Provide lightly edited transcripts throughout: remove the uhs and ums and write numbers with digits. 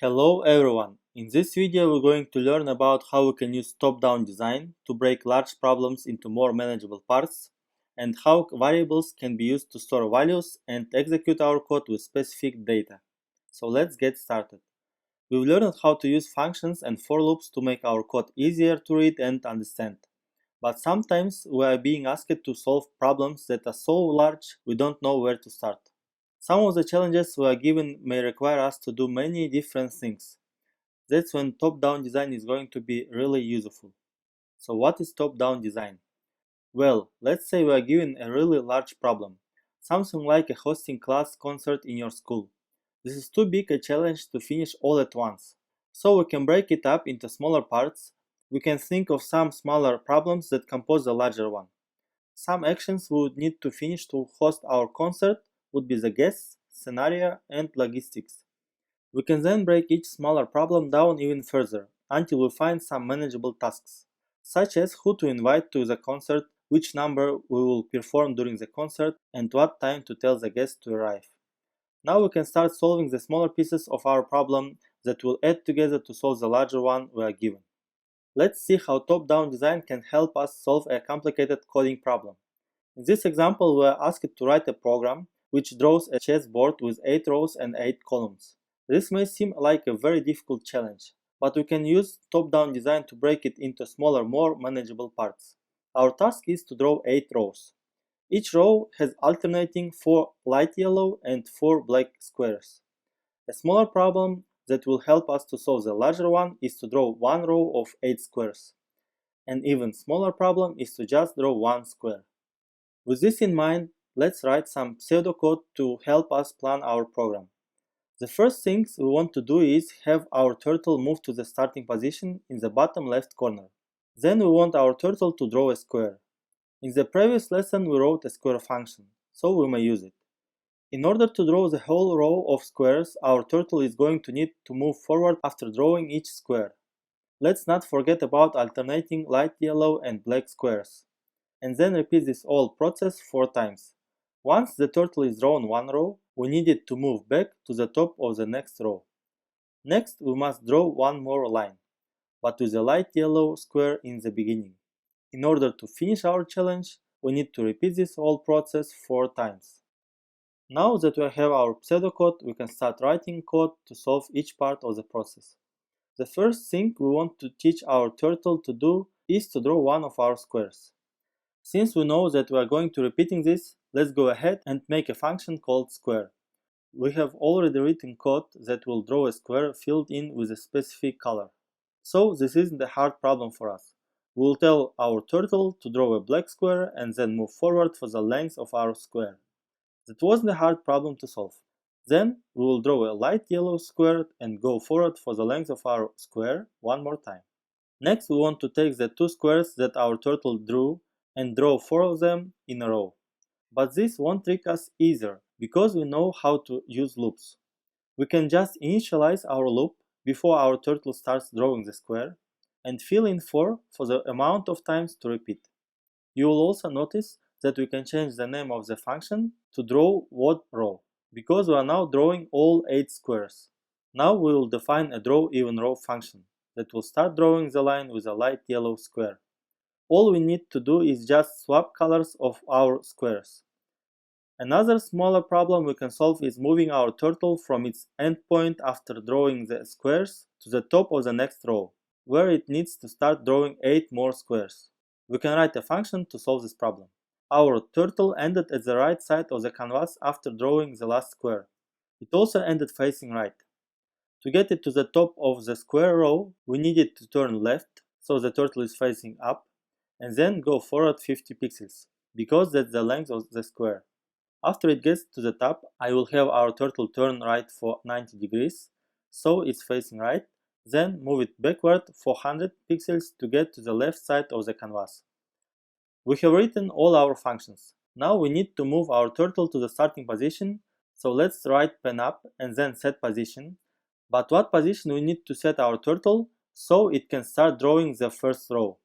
Hello everyone! In this video we're going to learn about how we can use top-down design to break large problems into more manageable parts, and how variables can be used to store values and execute our code with specific data. So let's get started. We've learned how to use functions and for loops to make our code easier to read and understand. But sometimes we are being asked to solve problems that are so large we don't know where to start. Some of the challenges we are given may require us to do many different things. That's when top-down design is going to be really useful. So what is top-down design? Well, let's say we are given a really large problem, something like a hosting class concert in your school. This is too big a challenge to finish all at once. So we can break it up into smaller parts. We can think of some smaller problems that compose a larger one. Some actions we would need to finish to host our concert would be the guests, scenario, and logistics. We can then break each smaller problem down even further, until we find some manageable tasks, such as who to invite to the concert, which number we will perform during the concert, and what time to tell the guests to arrive. Now we can start solving the smaller pieces of our problem that will add together to solve the larger one we are given. Let's see how top-down design can help us solve a complicated coding problem. In this example, we are asked to write a program which draws a chessboard with 8 rows and 8 columns. This may seem like a very difficult challenge, but we can use top-down design to break it into smaller, more manageable parts. Our task is to draw 8 rows. Each row has alternating 4 light yellow and 4 black squares. A smaller problem that will help us to solve the larger one is to draw one row of 8 squares. An even smaller problem is to just draw one square. With this in mind, let's write some pseudocode to help us plan our program. The first thing we want to do is have our turtle move to the starting position in the bottom left corner. Then we want our turtle to draw a square. In the previous lesson we wrote a square function, so we may use it. In order to draw the whole row of squares, our turtle is going to need to move forward after drawing each square. Let's not forget about alternating light yellow and black squares. And then repeat this whole process 4 times. Once the turtle is drawn one row, we need it to move back to the top of the next row. Next, we must draw one more line, but with a light yellow square in the beginning. In order to finish our challenge, we need to repeat this whole process 4 times. Now that we have our pseudocode, we can start writing code to solve each part of the process. The first thing we want to teach our turtle to do is to draw one of our squares. Since we know that we are going to repeating this, let's go ahead and make a function called square. We have already written code that will draw a square filled in with a specific color. So this isn't a hard problem for us. We will tell our turtle to draw a black square and then move forward for the length of our square. That wasn't a hard problem to solve. Then we will draw a light yellow square and go forward for the length of our square one more time. Next, we want to take the 2 squares that our turtle drew and draw 4 of them in a row. But this won't trick us either, because we know how to use loops. We can just initialize our loop before our turtle starts drawing the square, and fill in 4 for the amount of times to repeat. You will also notice that we can change the name of the function to draw what row, because we are now drawing all 8 squares. Now we will define a draw even row function that will start drawing the line with a light yellow square. All we need to do is just swap colors of our squares. Another smaller problem we can solve is moving our turtle from its endpoint after drawing the squares to the top of the next row, where it needs to start drawing 8 more squares. We can write a function to solve this problem. Our turtle ended at the right side of the canvas after drawing the last square. It also ended facing right. To get it to the top of the square row, we need it to turn left, so the turtle is facing up, and then go forward 50 pixels, because that's the length of the square. After it gets to the top, I will have our turtle turn right for 90 degrees, so it's facing right, then move it backward 400 pixels to get to the left side of the canvas. We have written all our functions. Now we need to move our turtle to the starting position, so let's write pen up and then set position. But what position we need to set our turtle so it can start drawing the first row?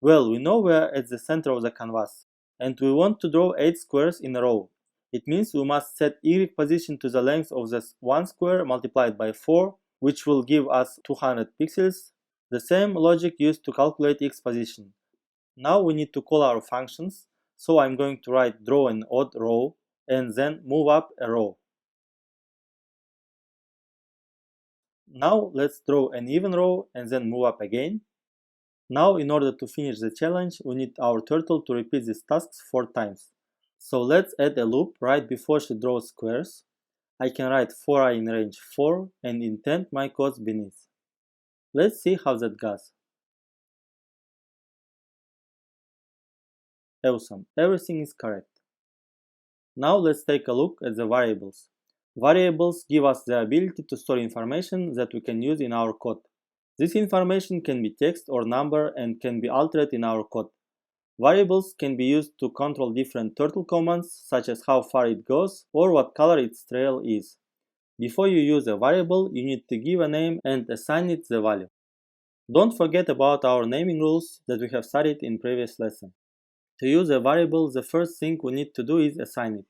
Well, we know we are at the center of the canvas, and we want to draw 8 squares in a row. It means we must set Y position to the length of this one square multiplied by 4 which will give us 200 pixels. The same logic used to calculate x position. Now we need to call our functions, so I'm going to write draw an odd row and then move up a row. Now let's draw an even row and then move up again. Now in order to finish the challenge, we need our turtle to repeat these tasks 4 times. So let's add a loop right before she draws squares. I can write for I in range 4 and indent my codes beneath. Let's see how that goes. Awesome, everything is correct. Now let's take a look at the variables. Variables give us the ability to store information that we can use in our code. This information can be text or number and can be altered in our code. Variables can be used to control different turtle commands, such as how far it goes or what color its trail is. Before you use a variable, you need to give a name and assign it the value. Don't forget about our naming rules that we have studied in previous lesson. To use a variable, the first thing we need to do is assign it.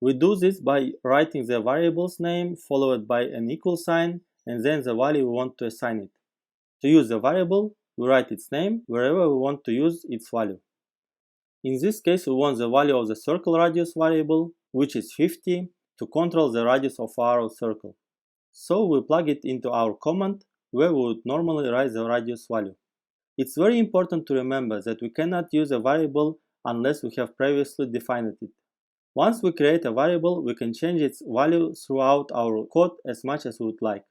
We do this by writing the variable's name followed by an equal sign and then the value we want to assign it. To use the variable, we write its name wherever we want to use its value. In this case, we want the value of the circle radius variable, which is 50, to control the radius of our circle. So we plug it into our command where we would normally write the radius value. It's very important to remember that we cannot use a variable unless we have previously defined it. Once we create a variable, we can change its value throughout our code as much as we would like.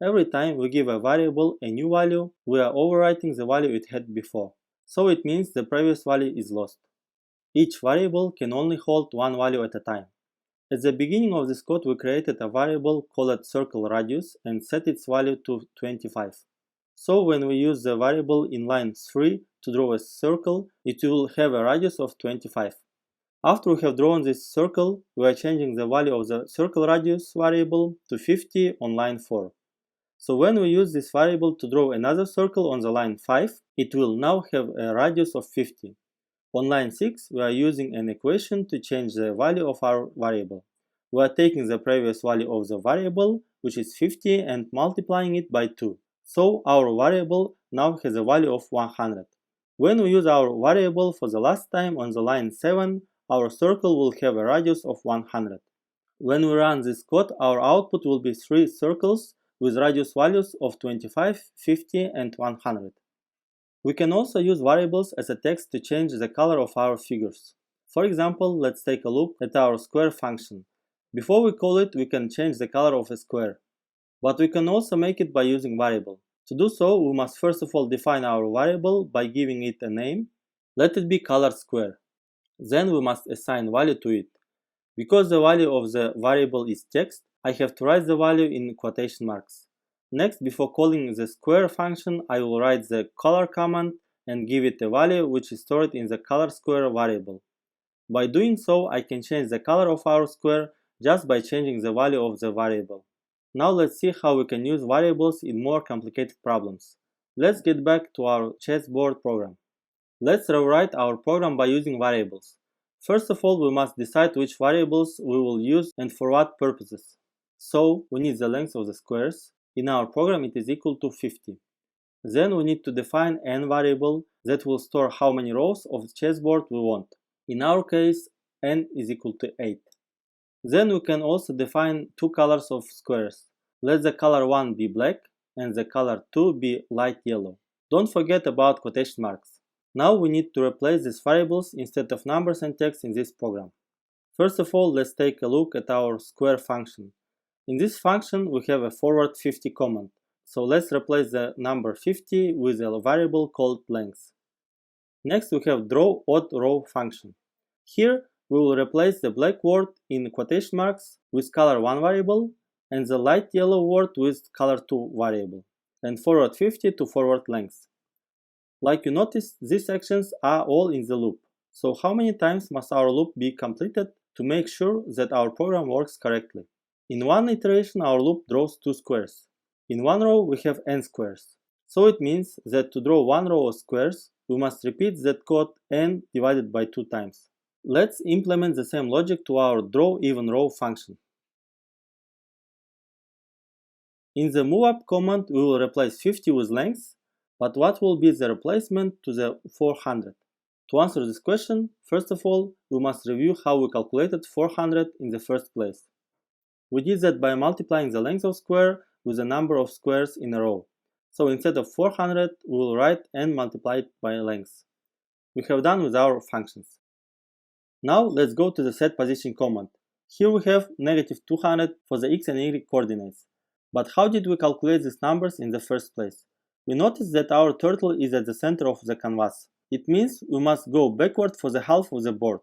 Every time we give a variable a new value, we are overwriting the value it had before, so it means the previous value is lost. Each variable can only hold one value at a time. At the beginning of this code, we created a variable called circle radius and set its value to 25. So when we use the variable in line 3 to draw a circle, it will have a radius of 25. After we have drawn this circle, we are changing the value of the circle radius variable to 50 on line 4. So when we use this variable to draw another circle on the line 5, it will now have a radius of 50. On line 6, we are using an equation to change the value of our variable. We are taking the previous value of the variable, which is 50, and multiplying it by 2. So our variable now has a value of 100. When we use our variable for the last time on the line 7, our circle will have a radius of 100. When we run this code, our output will be 3 circles with radius values of 25, 50, and 100. We can also use variables as a text to change the color of our figures. For example, let's take a look at our square function. Before we call it, we can change the color of a square. But we can also make it by using variable. To do so, we must first of all define our variable by giving it a name. Let it be color square. Then we must assign value to it. Because the value of the variable is text, I have to write the value in quotation marks. Next, before calling the square function, I will write the color command and give it a value which is stored in the color square variable. By doing so, I can change the color of our square just by changing the value of the variable. Now let's see how we can use variables in more complicated problems. Let's get back to our chessboard program. Let's rewrite our program by using variables. First of all, we must decide which variables we will use and for what purposes. So, we need the length of the squares. In our program, it is equal to 50. Then we need to define n variable that will store how many rows of the chessboard we want. In our case, n is equal to 8. Then we can also define two colors of squares. Let the color 1 be black and the color 2 be light yellow. Don't forget about quotation marks. Now we need to replace these variables instead of numbers and text in this program. First of all, let's take a look at our square function. In this function, we have a forward 50 command. So let's replace the number 50 with a variable called length. Next, we have draw odd row function. Here, we will replace the black word in quotation marks with color 1 variable and the light yellow word with color 2 variable, and forward 50 to forward length. Like you notice, these actions are all in the loop. So how many times must our loop be completed to make sure that our program works correctly? In one iteration, our loop draws 2 squares. In one row, we have n squares. So it means that to draw one row of squares, we must repeat that code n divided by 2 times. Let's implement the same logic to our draw even row function. In the moveup command, we will replace 50 with length, but what will be the replacement to the 400? To answer this question, first of all, we must review how we calculated 400 in the first place. We did that by multiplying the length of square with the number of squares in a row. So instead of 400, we will write n multiplied by length. We have done with our functions. Now let's go to the set position command. Here we have negative 200 for the x and y coordinates. But how did we calculate these numbers in the first place? We notice that our turtle is at the center of the canvas. It means we must go backward for the half of the board.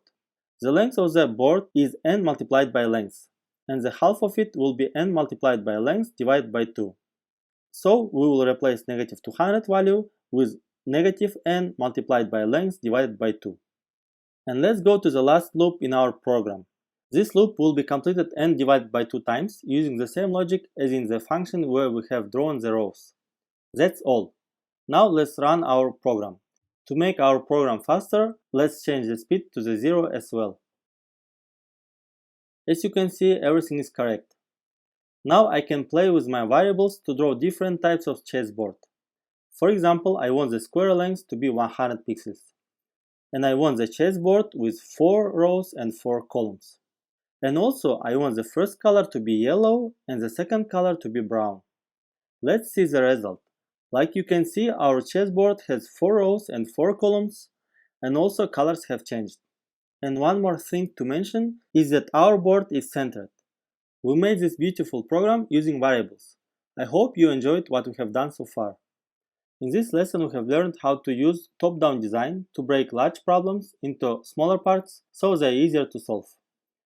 The length of the board is n multiplied by length, and the half of it will be n multiplied by length divided by 2. So we will replace negative 200 value with negative n multiplied by length divided by 2. And let's go to the last loop in our program. This loop will be completed n divided by 2 times using the same logic as in the function where we have drawn the rows. That's all. Now let's run our program. To make our program faster, let's change the speed to the 0 as well. As you can see, everything is correct. Now I can play with my variables to draw different types of chessboard. For example, I want the square length to be 100 pixels. And I want the chessboard with 4 rows and 4 columns. And also I want the first color to be yellow and the second color to be brown. Let's see the result. Like you can see, our chessboard has 4 rows and 4 columns, and also colors have changed. And one more thing to mention is that our board is centered. We made this beautiful program using variables. I hope you enjoyed what we have done so far. In this lesson we have learned how to use top-down design to break large problems into smaller parts so they are easier to solve.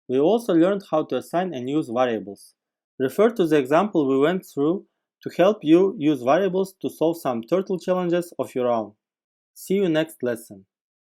We also learned how to assign and use variables. Refer to the example we went through to help you use variables to solve some turtle challenges of your own. See you next lesson.